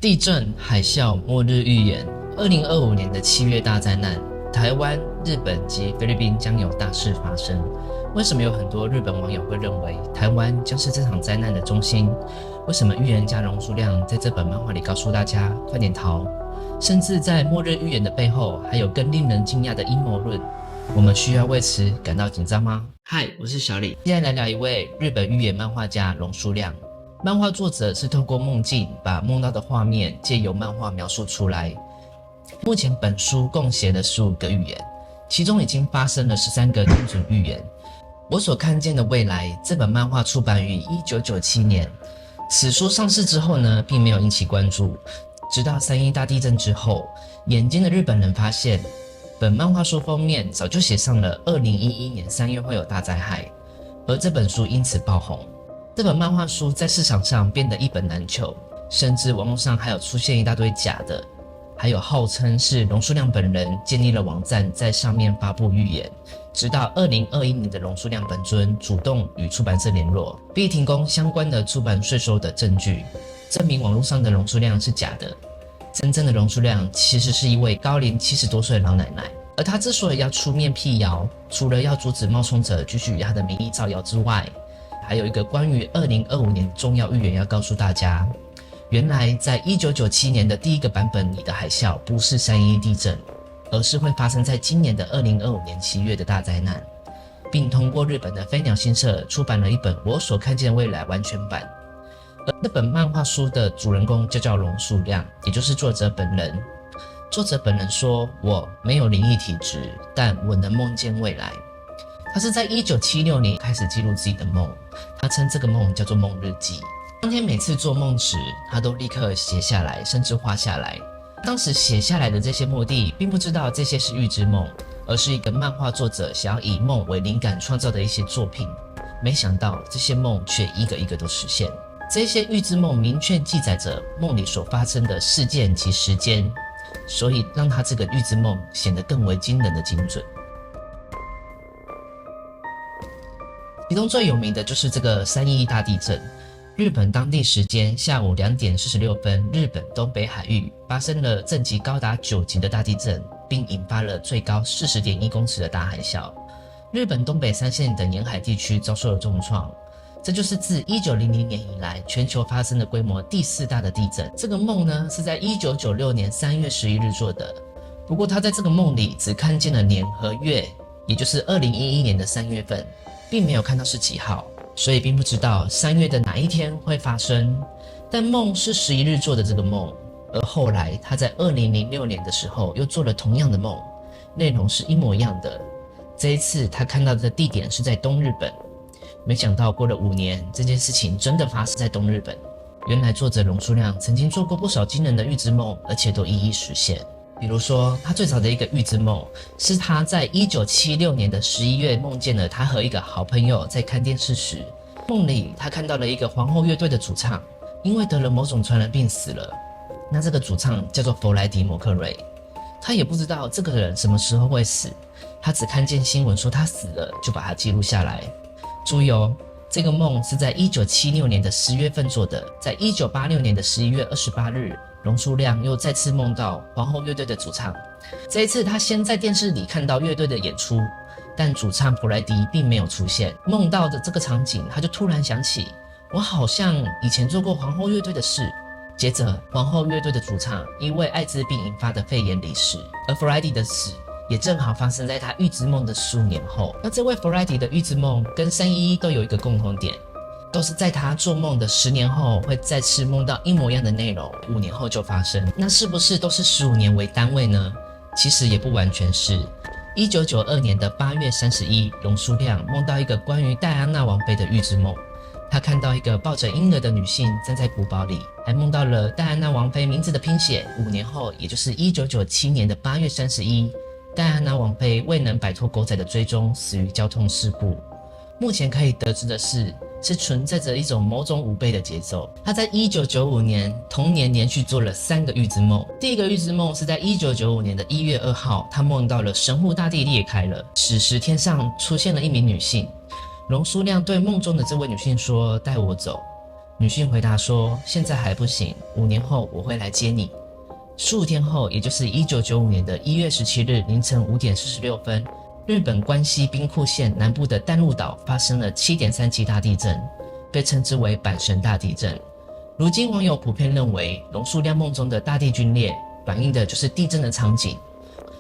地震、海啸、末日预言，2025年的7月大灾难，台湾、日本及菲律宾将有大事发生。为什么有很多日本网友会认为台湾将是这场灾难的中心？为什么预言家龙叔亮在这本漫画里告诉大家快点逃？甚至在末日预言的背后，还有更令人惊讶的阴谋论。我们需要为此感到紧张吗？嗨，我是小李，今天来聊一位日本预言漫画家龙叔亮。漫画作者是透过梦境把梦到的画面借由漫画描述出来。目前本书共写了15个预言，其中已经发生了13个精准预言。我所看见的未来这本漫画出版于1997年，此书上市之后呢，并没有引起关注，直到3·1大地震之后，眼尖的日本人发现本漫画书封面早就写上了2011年3月会有大灾害，而这本书因此爆红。这本漫画书在市场上变得一本难求，甚至网络上还有出现一大堆假的，还有号称是龙叔亮本人建立了网站在上面发布预言，直到2021年的龙叔亮本尊主动与出版社联络，并提供相关的出版税收的证据，证明网络上的龙叔亮是假的。真正的龙叔亮其实是一位高龄70多岁的老奶奶，而她之所以要出面辟谣，除了要阻止冒充者继续以她的名义造谣之外，还有一个关于2025年重要预言要告诉大家。原来在1997年的第一个版本里的海啸不是3·11地震，而是会发生在今年的2025年7月的大灾难，并通过日本的飞鸟新社出版了一本我所看见的未来完全版。而这本漫画书的主人公就叫龙叔亮，也就是作者本人。作者本人说，我没有灵异体质，但我能梦见未来。他是在1976年开始记录自己的梦，他称这个梦叫做梦日记。当天每次做梦时，他都立刻写下来，甚至画下来。当时写下来的这些目的，并不知道这些是预知梦，而是一个漫画作者想要以梦为灵感创造的一些作品。没想到这些梦却一个一个都实现。这些预知梦明确记载着梦里所发生的事件及时间，所以让他这个预知梦显得更为惊人的精准。其中最有名的就是这个3·11大地震。日本当地时间下午2点46分，日本东北海域发生了震级高达9级的大地震，并引发了最高40.1公尺的大海啸。日本东北3县等沿海地区遭受了重创。这就是自1900年以来全球发生的规模第4大的地震。这个梦呢，是在1996年3月11日做的。不过他在这个梦里只看见了年和月，也就是2011年的3月份，并没有看到是几号，所以并不知道3月的哪一天会发生。但梦是11日做的这个梦，而后来他在2006年的时候又做了同样的梦，内容是一模一样的。这一次他看到的地点是在东日本。没想到过了5年，这件事情真的发生在东日本。原来作者龙叔亮曾经做过不少惊人的预知梦，而且都一一实现。比如说，他最早的一个预知梦是他在1976年的11月梦见了他和一个好朋友在看电视时，梦里他看到了一个皇后乐队的主唱因为得了某种传染病死了。那这个主唱叫做弗莱迪·摩克瑞，他也不知道这个人什么时候会死，他只看见新闻说他死了，就把它记录下来。注意哦，这个梦是在1976年的10月份做的。在1986年的11月28日，龙叔亮又再次梦到皇后乐队的主唱。这一次他先在电视里看到乐队的演出，但主唱弗莱迪并没有出现。梦到的这个场景，他就突然想起，我好像以前做过皇后乐队的事。接着皇后乐队的主唱因为艾滋病引发的肺炎离世，而弗莱迪的死也正好发生在他预知梦的15年后。那这位弗莱迪的预知梦跟3·11都有一个共同点，都是在他做梦的10年后会再次梦到一模一样的内容，5年后就发生。那是不是都是15年为单位呢？其实也不完全是。1992年的8月31，龙叔亮梦到一个关于戴安娜王妃的预知梦。他看到一个抱着婴儿的女性站在古堡里，还梦到了戴安娜王妃名字的拼写。5年后，也就是1997年的8月31，戴安娜王妃未能摆脱狗仔的追踪，死于交通事故。目前可以得知的是存在着一种某种5倍的节奏。他在1995年同年连续做了3个预知梦。第一个预知梦是在1995年的1月2号，他梦到了神户大地裂开了，此时天上出现了一名女性。龙叔亮对梦中的这位女性说：“带我走。”女性回答说，现在还不行，5年后我会来接你。15天后，也就是1995年的1月17日凌晨5点46分，日本关西兵库县南部的淡路岛发生了7.3级大地震，被称之为阪神大地震。如今网友普遍认为，龙树亮梦中的大地龟裂反映的就是地震的场景。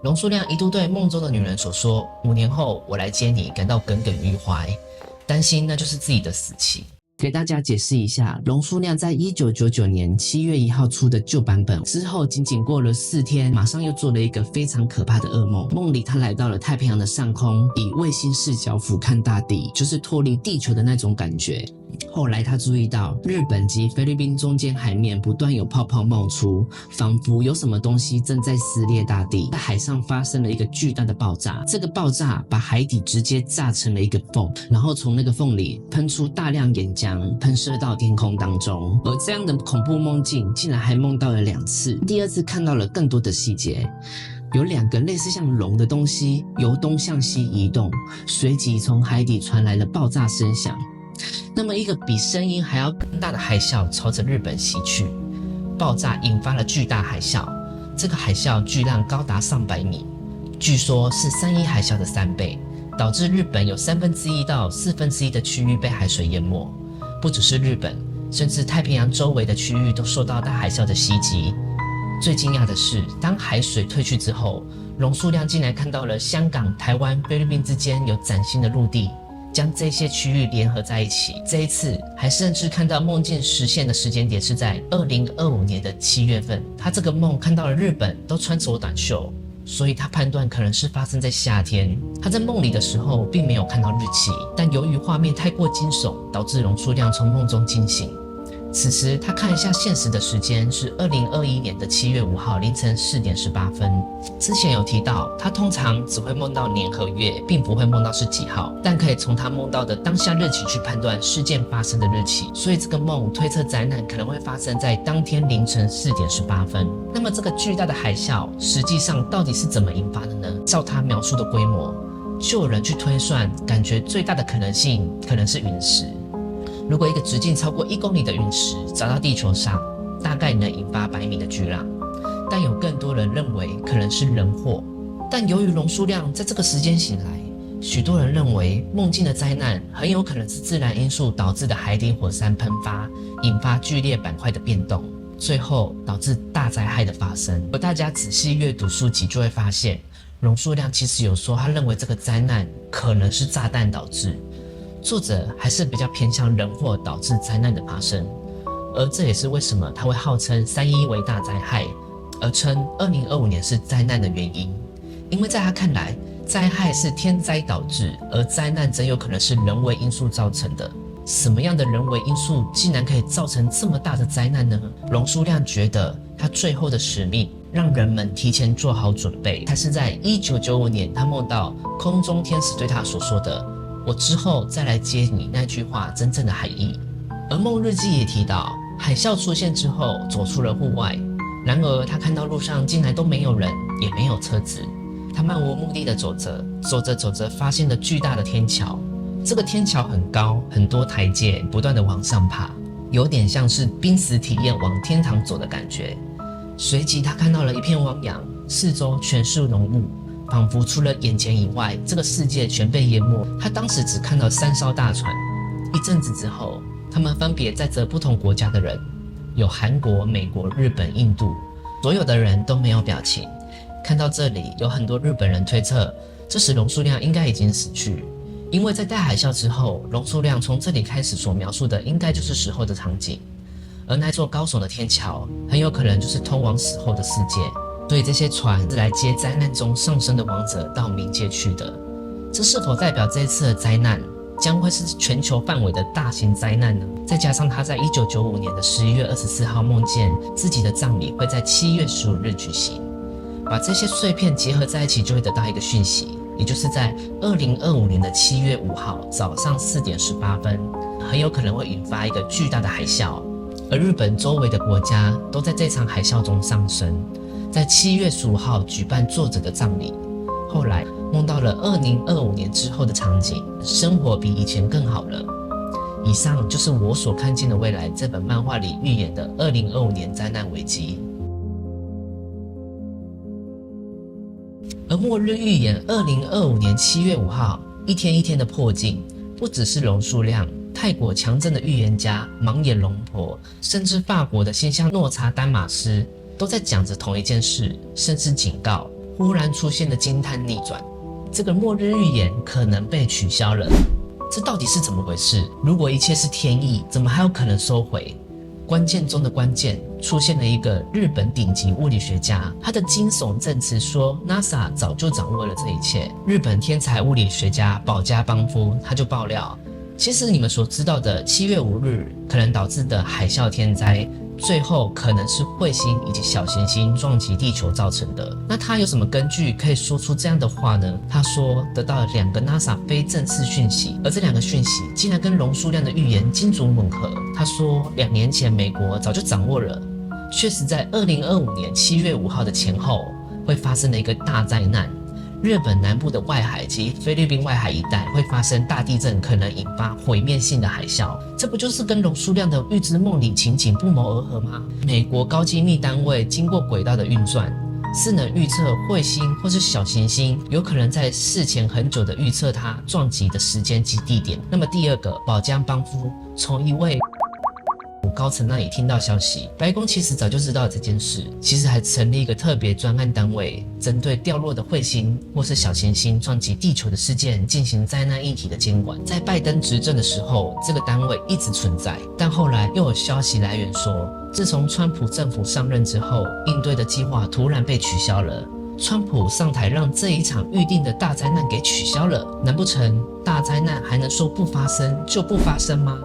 龙树亮一度对梦中的女人所说“5年后我来接你”感到耿耿于怀，担心那就是自己的死期。给大家解释一下，龙树亮在1999年7月1号出的旧版本之后，仅仅过了4天，马上又做了一个非常可怕的噩梦。梦里他来到了太平洋的上空，以卫星视角俯瞰大地，就是脱离地球的那种感觉。后来他注意到日本及菲律宾中间海面不断有泡泡冒出，仿佛有什么东西正在撕裂大地。在海上发生了一个巨大的爆炸，这个爆炸把海底直接炸成了一个缝，然后从那个缝里喷出大量岩浆，喷射到天空当中。而这样的恐怖梦境竟然还梦到了2次，第2次看到了更多的细节。有2个类似像龙的东西由东向西移动，随即从海底传来了爆炸声响。那么一个比声音还要更大的海啸朝着日本袭去，爆炸引发了巨大海啸，这个海啸巨浪高达上百米，据说是3·1海啸的3倍，导致日本有1/3到1/4的区域被海水淹没。不只是日本，甚至太平洋周围的区域都受到大海啸的袭击。最惊讶的是，当海水退去之后，龙树亮竟然看到了香港、台湾、菲律宾之间有崭新的陆地，将这些区域联合在一起。这一次还甚至看到梦境实现的时间点是在2025年的7月份。他这个梦看到了日本都穿着短袖，所以他判断可能是发生在夏天。他在梦里的时候并没有看到日期，但由于画面太过惊悚，导致龙树亮从梦中惊醒。此时他看一下现实的时间是2021年的7月5号凌晨4点18分。之前有提到，他通常只会梦到年和月，并不会梦到是几号，但可以从他梦到的当下日期去判断事件发生的日期，所以这个梦推测灾难可能会发生在当天凌晨4点18分。那么这个巨大的海啸实际上到底是怎么引发的呢？照他描述的规模，就有人去推算，感觉最大的可能性可能是陨石。如果一个直径超过1公里的陨石砸到地球上，大概能引发100米的巨浪，但有更多人认为可能是人祸。但由于龙树亮在这个时间醒来，许多人认为梦境的灾难很有可能是自然因素导致的海底火山喷发，引发剧烈板块的变动，最后导致大灾害的发生。而大家仔细阅读书籍就会发现，龙树亮其实有说他认为这个灾难可能是炸弹导致，作者还是比较偏向人祸导致灾难的发生。而这也是为什么他会号称3·11为大灾害，而称2025年是灾难的原因。因为在他看来，灾害是天灾导致，而灾难则有可能是人为因素造成的。什么样的人为因素竟然可以造成这么大的灾难呢？龙树亮觉得他最后的使命让人们提前做好准备。他是在1995年他梦到空中天使对他所说的“我之后再来接你”那句话真正的含义。而梦日记也提到，海啸出现之后走出了户外，然而他看到路上竟然都没有人，也没有车子。他漫无目的的走着，走着走着发现了巨大的天桥。这个天桥很高，很多台阶不断的往上爬，有点像是濒死体验往天堂走的感觉。随即他看到了一片汪洋，四周全是浓雾，仿佛除了眼前以外，这个世界全被淹没。他当时只看到3艘大船。一阵子之后，他们分别载着不同国家的人，有韩国、美国、日本、印度，所有的人都没有表情。看到这里，有很多日本人推测，这时龙树亮应该已经死去，因为在大海啸之后，龙树亮从这里开始所描述的应该就是死后的场景，而那座高耸的天桥很有可能就是通往死后的世界，所以这些船是来接灾难中上升的亡者到冥界去的。这是否代表这一次的灾难将会是全球范围的大型灾难呢？再加上他在1995年的11月24号梦见自己的葬礼会在7月15日举行，把这些碎片结合在一起，就会得到一个讯息，也就是在2025年的7月5号早上4点18分，很有可能会引发一个巨大的海啸，而日本周围的国家都在这场海啸中上升，在7月15号举办作者的葬礼。后来梦到了2025年之后的场景，生活比以前更好了。以上就是我所看见的未来这本漫画里预言的2025年灾难危机。而末日预言2025年7月5号一天一天的迫近，不只是龙数量，泰国强震的预言家盲眼龙婆，甚至法国的新乡诺查丹马斯都在讲着同一件事，甚至警告忽然出现的惊叹逆转，这个末日预言可能被取消了。这到底是怎么回事？如果一切是天意，怎么还有可能收回？关键中的关键，出现了一个日本顶级物理学家，他的惊悚证词说 NASA 早就掌握了这一切。日本天才物理学家保加邦夫他就爆料，其实你们所知道的7月5日可能导致的海啸天灾，最后可能是彗星以及小行星撞击地球造成的。那他有什么根据可以说出这样的话呢？他说得到了2个 NASA 非正式讯息，而这2个讯息竟然跟龙数量的预言精准吻合。他说2年前美国早就掌握了，确实在2025年7月5号的前后会发生了一个大灾难。日本南部的外海及菲律宾外海一带会发生大地震，可能引发毁灭性的海啸。这不就是跟龙数量的预知梦里情景不谋而合吗？美国高精密单位经过轨道的运算，是能预测彗星或是小行星有可能在事前很久的预测它撞击的时间及地点。那么第二个，保加邦夫从一位高层那里听到消息，白宫其实早就知道这件事，其实还成立一个特别专案单位，针对掉落的彗星或是小行星撞击地球的事件进行灾难议题的监管。在拜登执政的时候，这个单位一直存在，但后来又有消息来源说，自从川普政府上任之后，应对的计划突然被取消了。川普上台让这一场预定的大灾难给取消了，难不成大灾难还能说不发生就不发生吗？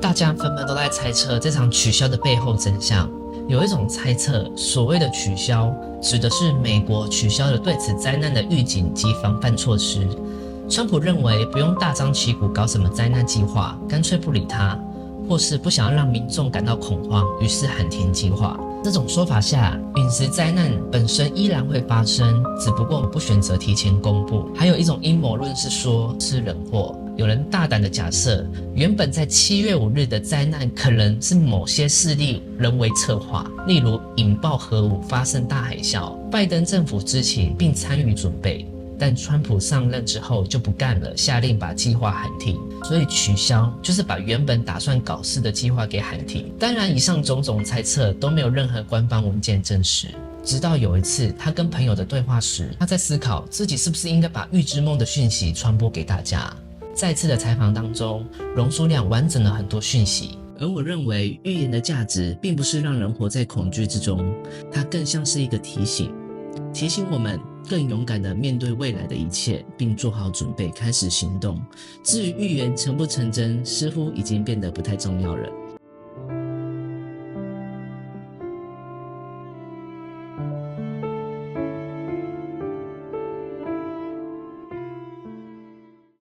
大家纷纷都在猜测这场取消的背后真相。有一种猜测，所谓的取消指的是美国取消了对此灾难的预警及防范措施。川普认为不用大张旗鼓搞什么灾难计划，干脆不理他，或是不想让民众感到恐慌，于是喊停计划。这种说法下，陨石灾难本身依然会发生，只不过不选择提前公布。还有一种阴谋论是说是人祸。有人大胆的假设，原本在7月5日的灾难可能是某些势力人为策划，例如引爆核武、发生大海啸。拜登政府知情并参与准备，但川普上任之后就不干了，下令把计划喊停。所以取消就是把原本打算搞事的计划给喊停。当然，以上种种猜测都没有任何官方文件证实。直到有一次他跟朋友的对话时，他在思考自己是不是应该把预知梦的讯息传播给大家。再次的采访当中，龙数量完整了很多讯息，而我认为预言的价值并不是让人活在恐惧之中，它更像是一个提醒，提醒我们更勇敢地面对未来的一切，并做好准备开始行动。至于预言成不成真，似乎已经变得不太重要了。